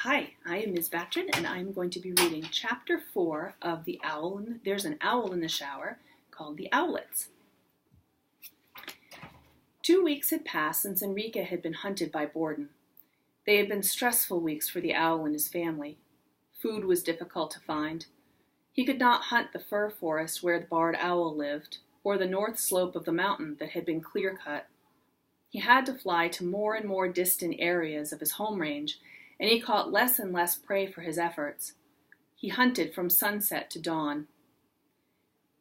Hi, I am Ms. Batrin, and I'm going to be reading Chapter 4 of The Owl. There's an Owl in the Shower called The Owlets. 2 weeks had passed since Enrique had been hunted by Borden. They had been stressful weeks for the owl and his family. Food was difficult to find. He could not hunt the fir forest where the barred owl lived, or the north slope of the mountain that had been clear-cut. He had to fly to more and more distant areas of his home range, and he caught less and less prey for his efforts. He hunted from sunset to dawn.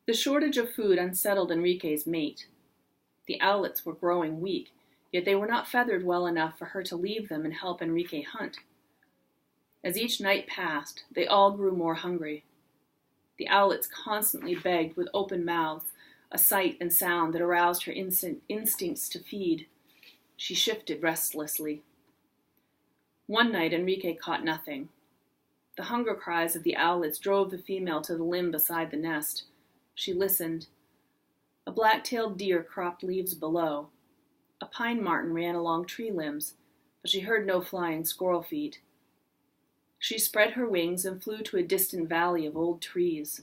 The shortage of food unsettled Enrique's mate. The owlets were growing weak, yet they were not feathered well enough for her to leave them and help Enrique hunt. As each night passed, they all grew more hungry. The owlets constantly begged with open mouths, a sight and sound that aroused her instincts to feed. She shifted restlessly. One night Enrique caught nothing. The hunger cries of the owlets drove the female to the limb beside the nest. She listened. A black-tailed deer cropped leaves below. A pine marten ran along tree limbs, but she heard no flying squirrel feet. She spread her wings and flew to a distant valley of old trees.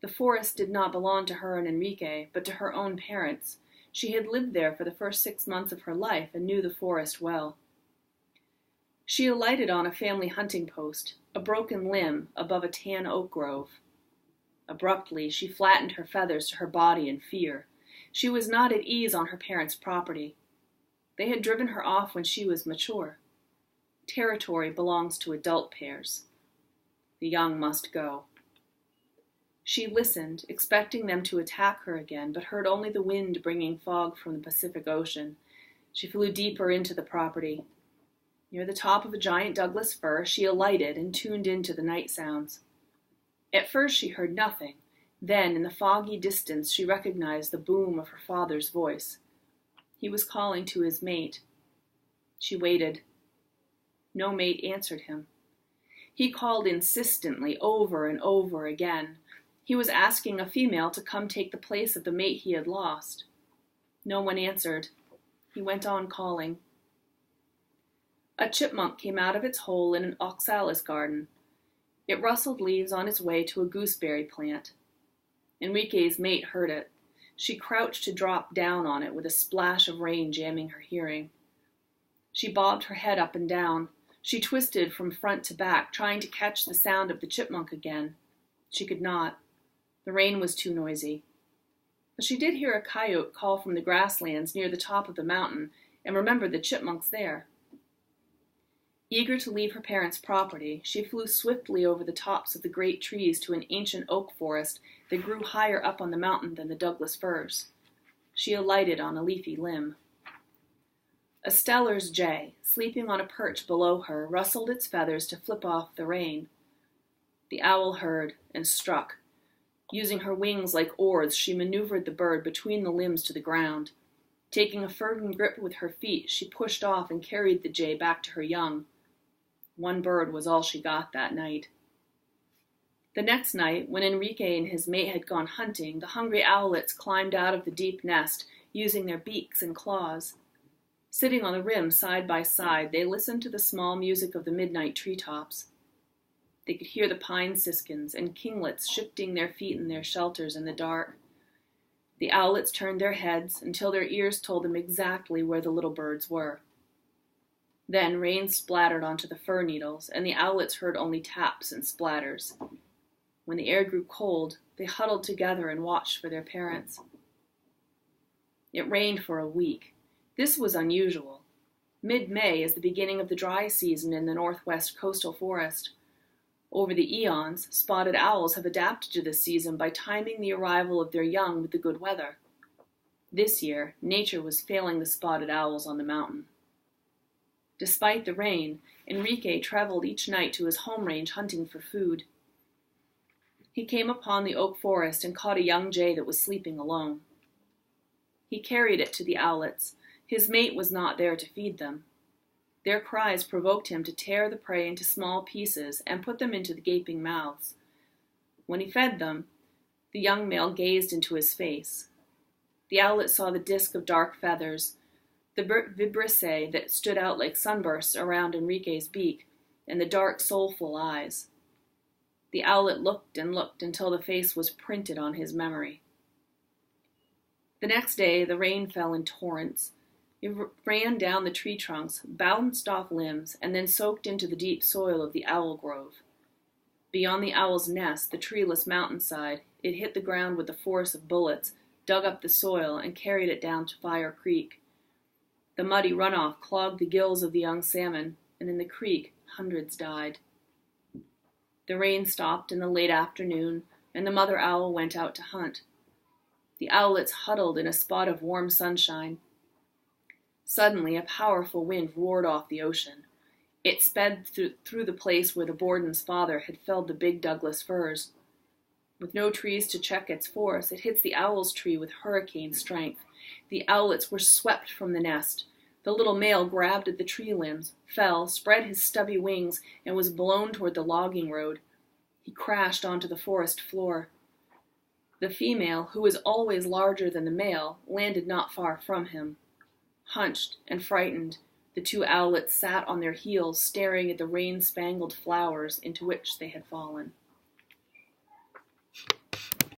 The forest did not belong to her and Enrique, but to her own parents. She had lived there for the first 6 months of her life and knew the forest well. She alighted on a family hunting post, a broken limb above a tan oak grove. Abruptly, she flattened her feathers to her body in fear. She was not at ease on her parents' property. They had driven her off when she was mature. Territory belongs to adult pairs. The young must go. She listened, expecting them to attack her again, but heard only the wind bringing fog from the Pacific Ocean. She flew deeper into the property. Near the top of a giant Douglas fir, she alighted and tuned into the night sounds. At first she heard nothing. Then, in the foggy distance, she recognized the boom of her father's voice. He was calling to his mate. She waited. No mate answered him. He called insistently over and over again. He was asking a female to come take the place of the mate he had lost. No one answered. He went on calling. A chipmunk came out of its hole in an oxalis garden. It rustled leaves on its way to a gooseberry plant. Enrique's mate heard it. She crouched to drop down on it with a splash of rain jamming her hearing. She bobbed her head up and down. She twisted from front to back, trying to catch the sound of the chipmunk again. She could not. The rain was too noisy. But she did hear a coyote call from the grasslands near the top of the mountain and remembered the chipmunks there. Eager to leave her parents' property, she flew swiftly over the tops of the great trees to an ancient oak forest that grew higher up on the mountain than the Douglas firs. She alighted on a leafy limb. A Steller's jay, sleeping on a perch below her, rustled its feathers to flip off the rain. The owl heard and struck. Using her wings like oars, she maneuvered the bird between the limbs to the ground. Taking a firm grip with her feet, she pushed off and carried the jay back to her young. One bird was all she got that night. The next night, when Enrique and his mate had gone hunting, the hungry owlets climbed out of the deep nest, using their beaks and claws. Sitting on the rim side by side, they listened to the small music of the midnight treetops. They could hear the pine siskins and kinglets shifting their feet in their shelters in the dark. The owlets turned their heads until their ears told them exactly where the little birds were. Then rain splattered onto the fir needles, and the owlets heard only taps and splatters. When the air grew cold, they huddled together and watched for their parents. It rained for a week. This was unusual. Mid-May is the beginning of the dry season in the northwest coastal forest. Over the eons, spotted owls have adapted to this season by timing the arrival of their young with the good weather. This year, nature was failing the spotted owls on the mountain. Despite the rain, Enrique traveled each night to his home range hunting for food. He came upon the oak forest and caught a young jay that was sleeping alone. He carried it to the owlets. His mate was not there to feed them. Their cries provoked him to tear the prey into small pieces and put them into the gaping mouths. When he fed them, the young male gazed into his face. The owlet saw the disk of dark feathers, the vibrissae that stood out like sunbursts around Enrique's beak, and the dark, soulful eyes. The owlet looked and looked until the face was printed on his memory. The next day, the rain fell in torrents. It ran down the tree trunks, bounced off limbs, and then soaked into the deep soil of the owl grove. Beyond the owl's nest, the treeless mountainside, it hit the ground with the force of bullets, dug up the soil, and carried it down to Fire Creek. The muddy runoff clogged the gills of the young salmon, and in the creek, hundreds died. The rain stopped in the late afternoon, and the mother owl went out to hunt. The owlets huddled in a spot of warm sunshine. Suddenly, a powerful wind roared off the ocean. It sped through the place where the Borden's father had felled the big Douglas firs. With no trees to check its force, it hits the owl's tree with hurricane strength. The owlets were swept from the nest. The little male grabbed at the tree limbs, fell, spread his stubby wings, and was blown toward the logging road. He crashed onto the forest floor. The female, who was always larger than the male, landed not far from him. Hunched and frightened, the two owlets sat on their heels, staring at the rain-spangled flowers into which they had fallen.